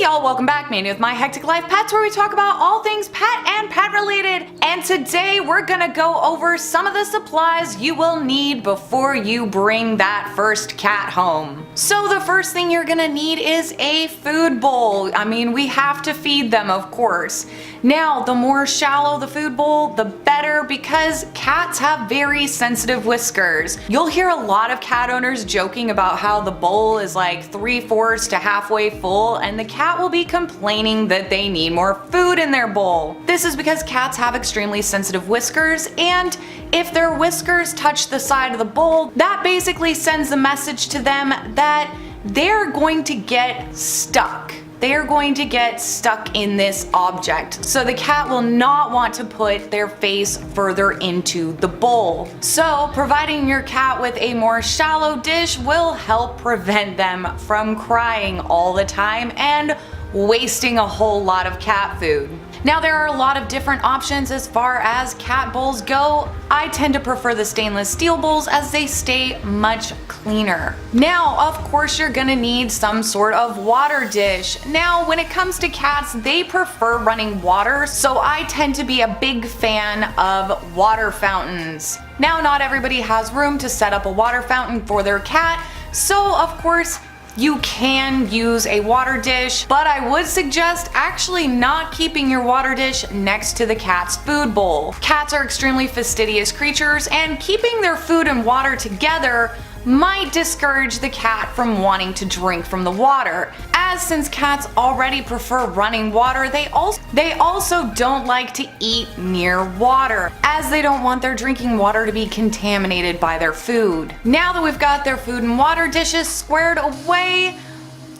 y'all, welcome back. Mandy with My Hectic Life Pets, where we talk about all things pet and pet related. And today we're gonna go over some of the supplies you will need before you bring that first cat home. So the first thing you're gonna need is a food bowl. I mean, we have to feed them, of course. Now, the more shallow the food bowl, the better, because cats have very sensitive whiskers. You'll hear a lot of cat owners joking about how the bowl is like 3/4 to halfway full, and the cat will be complaining that they need more food in their bowl. This is because cats have extremely sensitive whiskers, and if their whiskers touch the side of the bowl, that basically sends a message to them that they're going to get stuck. They are going to get stuck in this object. So the cat will not want to put their face further into the bowl. So providing your cat with a more shallow dish will help prevent them from crying all the time and wasting a whole lot of cat food. Now, there are a lot of different options as far as cat bowls go. I tend to prefer the stainless steel bowls as they stay much cleaner. Now, of course, you're gonna need some sort of water dish. Now, when it comes to cats, they prefer running water, so I tend to be a big fan of water fountains. Now, not everybody has room to set up a water fountain for their cat, so of course, you can use a water dish, but I would suggest actually not keeping your water dish next to the cat's food bowl. Cats are extremely fastidious creatures, and keeping their food and water together might discourage the cat from wanting to drink from the water, as since cats already prefer running water, they also don't like to eat near water, as they don't want their drinking water to be contaminated by their food. Now that we've got their food and water dishes squared away,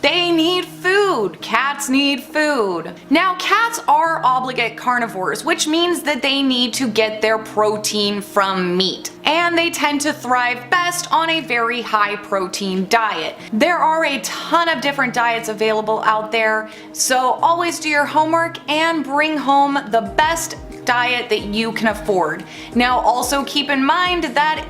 they need food. Cats need food. Now, cats are obligate carnivores, which means that they need to get their protein from meat, and they tend to thrive best on a very high protein diet. There are a ton of different diets available out there, so always do your homework and bring home the best diet that you can afford. Now, also keep in mind that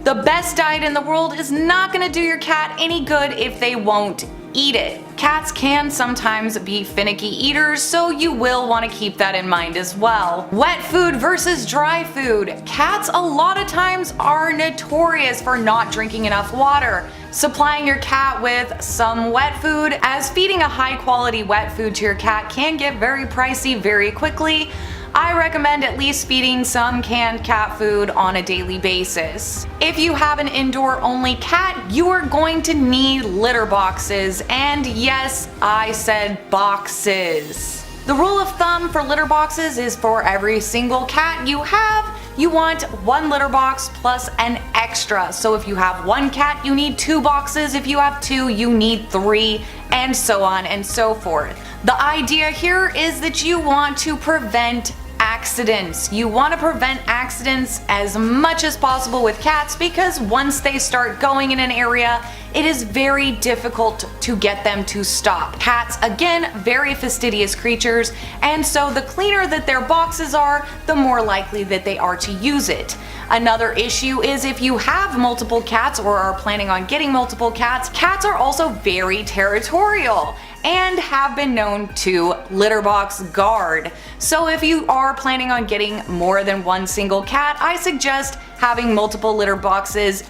the best diet in the world is not going to do your cat any good if they won't eat it. Cats can sometimes be finicky eaters, so you will want to keep that in mind as well. Wet food versus dry food. Cats a lot of times are notorious for not drinking enough water. Supplying your cat with some wet food, as feeding a high quality wet food to your cat can get very pricey very quickly. I recommend at least feeding some canned cat food on a daily basis. If you have an indoor only cat, you are going to need litter boxes, and yes, I said boxes. The rule of thumb for litter boxes is for every single cat you have, you want one litter box plus an extra. So if you have one cat, you need 2 boxes. If you have 2, you need 3, and so on and so forth. The idea here is that you want to prevent accidents. You want to prevent accidents as much as possible with cats, because once they start going in an area, it is very difficult to get them to stop. Cats, again, very fastidious creatures, and so the cleaner that their boxes are, the more likely that they are to use it. Another issue is if you have multiple cats or are planning on getting multiple cats, cats are also very territorial and have been known to litter box guard. So if you are planning on getting more than one single cat, I suggest having multiple litter boxes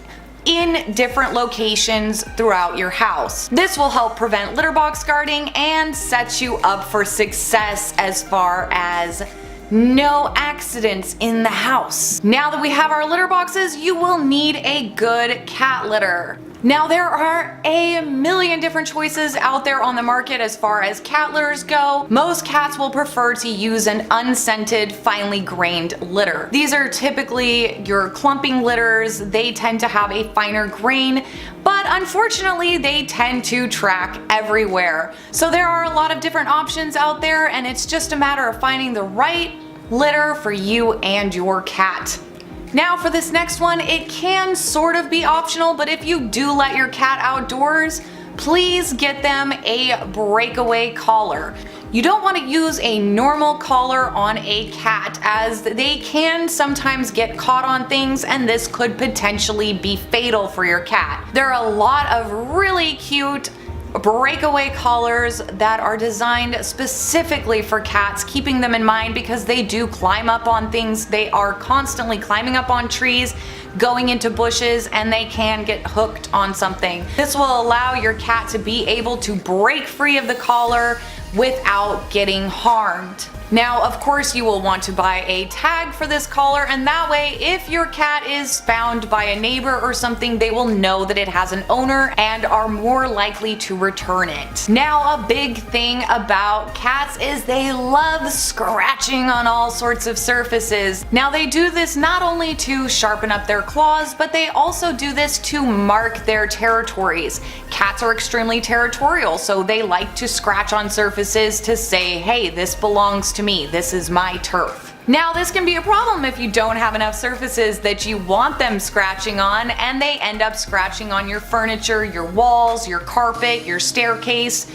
in different locations throughout your house. This will help prevent litter box guarding and set you up for success as far as no accidents in the house. Now that we have our litter boxes, you will need a good cat litter. Now, there are a million different choices out there on the market as far as cat litters go. Most cats will prefer to use an unscented, finely grained litter. These are typically your clumping litters. They tend to have a finer grain, but unfortunately they tend to track everywhere. So there are a lot of different options out there, and it's just a matter of finding the right litter for you and your cat. Now for this next one, it can sort of be optional, but if you do let your cat outdoors, please get them a breakaway collar. You don't want to use a normal collar on a cat, as they can sometimes get caught on things, and this could potentially be fatal for your cat. There are a lot of really cute breakaway collars that are designed specifically for cats, keeping them in mind because they do climb up on things. They are constantly climbing up on trees, going into bushes, and they can get hooked on something. This will allow your cat to be able to break free of the collar without getting harmed. Now, of course, you will want to buy a tag for this collar, and that way, if your cat is found by a neighbor or something, they will know that it has an owner and are more likely to return it. Now, a big thing about cats is they love scratching on all sorts of surfaces. Now, they do this not only to sharpen up their claws, but they also do this to mark their territories. Cats are extremely territorial, so they like to scratch on surfaces to say, hey, this belongs to me, this is my turf. Now, this can be a problem if you don't have enough surfaces that you want them scratching on, and they end up scratching on your furniture, your walls, your carpet, your staircase.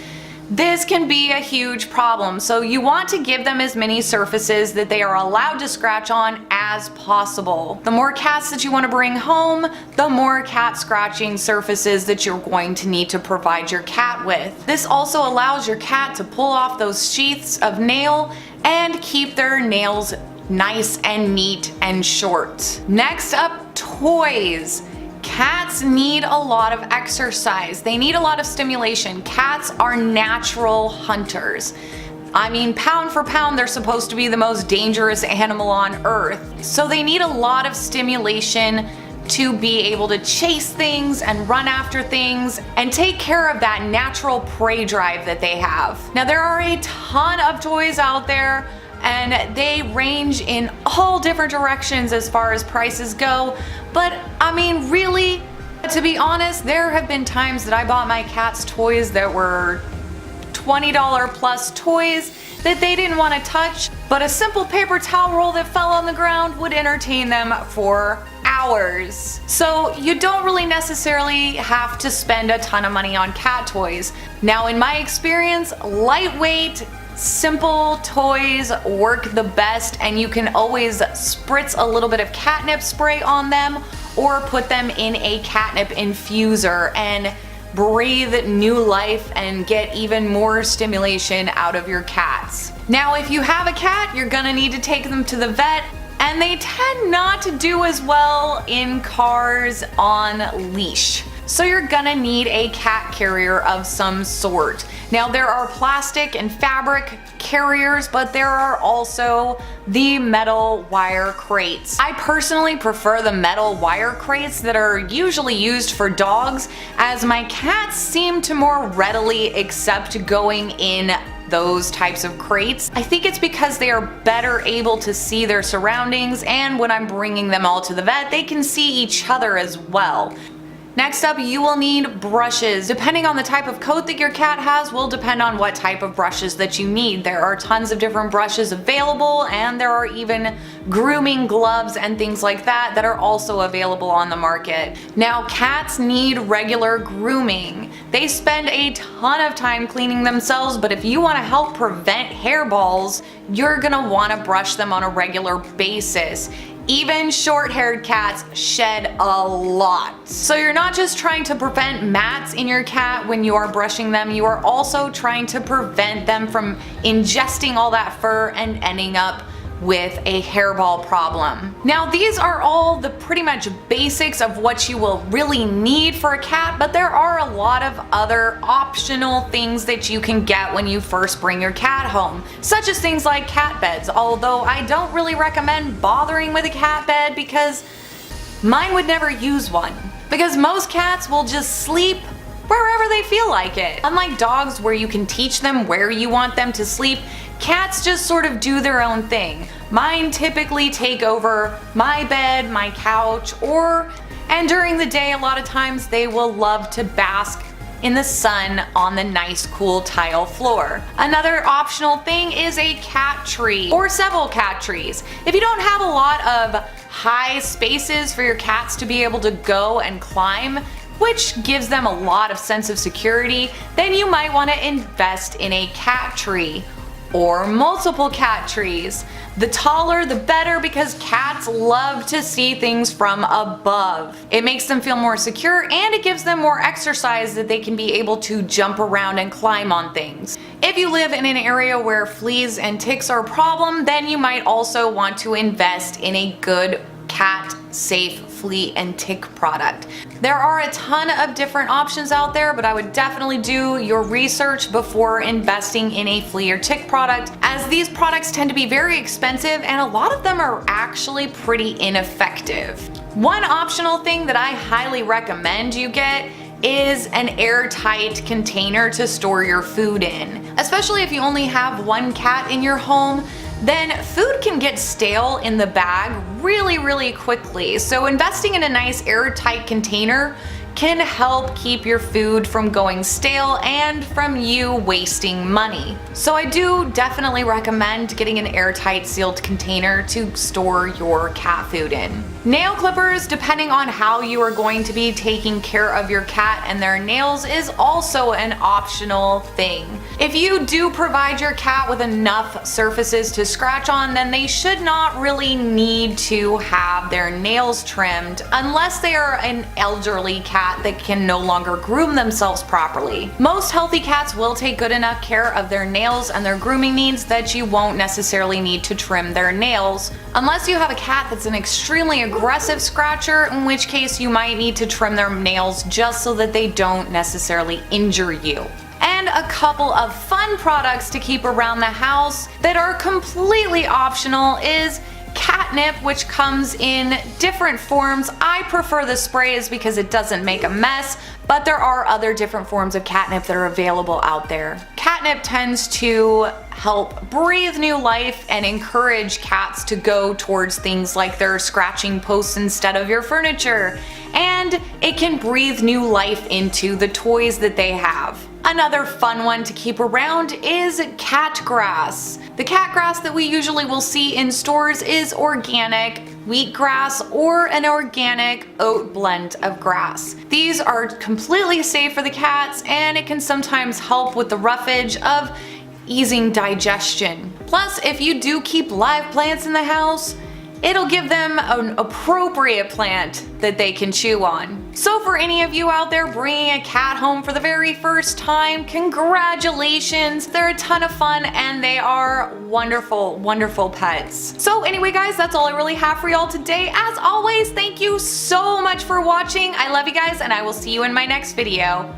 This can be a huge problem, so you want to give them as many surfaces that they are allowed to scratch on as possible. The more cats that you want to bring home, the more cat scratching surfaces that you're going to need to provide your cat with. This also allows your cat to pull off those sheaths of nail and keep their nails nice and neat and short. Next up, toys. Cats need a lot of exercise. They need a lot of stimulation. Cats are natural hunters. I mean, pound for pound, they're supposed to be the most dangerous animal on earth. So they need a lot of stimulation to be able to chase things and run after things and take care of that natural prey drive that they have. Now, there are a ton of toys out there, and they range in all different directions as far as prices go, but I mean, really, to be honest, there have been times that I bought my cats toys that were $20 plus toys that they didn't want to touch, but a simple paper towel roll that fell on the ground would entertain them for hours. So you don't really necessarily have to spend a ton of money on cat toys. Now, in my experience, lightweight, simple toys work the best, and you can always spritz a little bit of catnip spray on them or put them in a catnip infuser and breathe new life and get even more stimulation out of your cats. Now, if you have a cat, you're gonna need to take them to the vet, and they tend not to do as well in cars on leash. So you're gonna need a cat carrier of some sort. Now, there are plastic and fabric carriers, but there are also the metal wire crates. I personally prefer the metal wire crates that are usually used for dogs, as my cats seem to more readily accept going in those types of crates. I think it's because they are better able to see their surroundings, and when I'm bringing them all to the vet, they can see each other as well. Next up, you will need brushes. Depending on the type of coat that your cat has will depend on what type of brushes that you need. There are tons of different brushes available, and there are even grooming gloves and things like that that are also available on the market. Now, cats need regular grooming. They spend a ton of time cleaning themselves, but if you want to help prevent hairballs, you're gonna want to brush them on a regular basis. Even short-haired cats shed a lot. So you're not just trying to prevent mats in your cat when you are brushing them, you are also trying to prevent them from ingesting all that fur and ending up with a hairball problem. Now, these are all the pretty much basics of what you will really need for a cat, but there are a lot of other optional things that you can get when you first bring your cat home, such as things like cat beds, although I don't really recommend bothering with a cat bed because mine would never use one. Because most cats will just sleep wherever they feel like it. Unlike dogs where you can teach them where you want them to sleep, cats just sort of do their own thing. Mine typically take over my bed, my couch, and during the day a lot of times they will love to bask in the sun on the nice cool tile floor. Another optional thing is a cat tree or several cat trees. If you don't have a lot of high spaces for your cats to be able to go and climb, which gives them a lot of sense of security, then you might want to invest in a cat tree. or multiple cat trees. The taller the better, because cats love to see things from above. It makes them feel more secure, and it gives them more exercise that they can be able to jump around and climb on things. If you live in an area where fleas and ticks are a problem, then you might also want to invest in a good cat safe flea and tick product. There are a ton of different options out there, but I would definitely do your research before investing in a flea or tick product, as these products tend to be very expensive and a lot of them are actually pretty ineffective. One optional thing that I highly recommend you get is an airtight container to store your food in. Especially if you only have one cat in your home, then food can get stale in the bag really quickly. So investing in a nice airtight container can help keep your food from going stale and from you wasting money. So I do definitely recommend getting an airtight sealed container to store your cat food in. Nail clippers, depending on how you are going to be taking care of your cat and their nails, is also an optional thing. If you do provide your cat with enough surfaces to scratch on, then they should not really need to have their nails trimmed unless they are an elderly cat that can no longer groom themselves properly. Most healthy cats will take good enough care of their nails and their grooming needs that you won't necessarily need to trim their nails, unless you have a cat that's an extremely aggressive scratcher, in which case you might need to trim their nails just so that they don't necessarily injure you. And a couple of fun products to keep around the house that are completely optional is catnip, which comes in different forms. I prefer the sprays because it doesn't make a mess, but there are other different forms of catnip that are available out there. Catnip tends to help breathe new life and encourage cats to go towards things like their scratching posts instead of your furniture, and it can breathe new life into the toys that they have. Another fun one to keep around is cat grass. The cat grass that we usually will see in stores is organic wheatgrass or an organic oat blend of grass. These are completely safe for the cats, and it can sometimes help with the roughage of easing digestion. Plus, if you do keep live plants in the house, it'll give them an appropriate plant that they can chew on. So for any of you out there bringing a cat home for the very first time, congratulations! They're a ton of fun and they are wonderful pets. So anyway guys, that's all I really have for y'all today. As always, thank you so much for watching. I love you guys, and I will see you in my next video.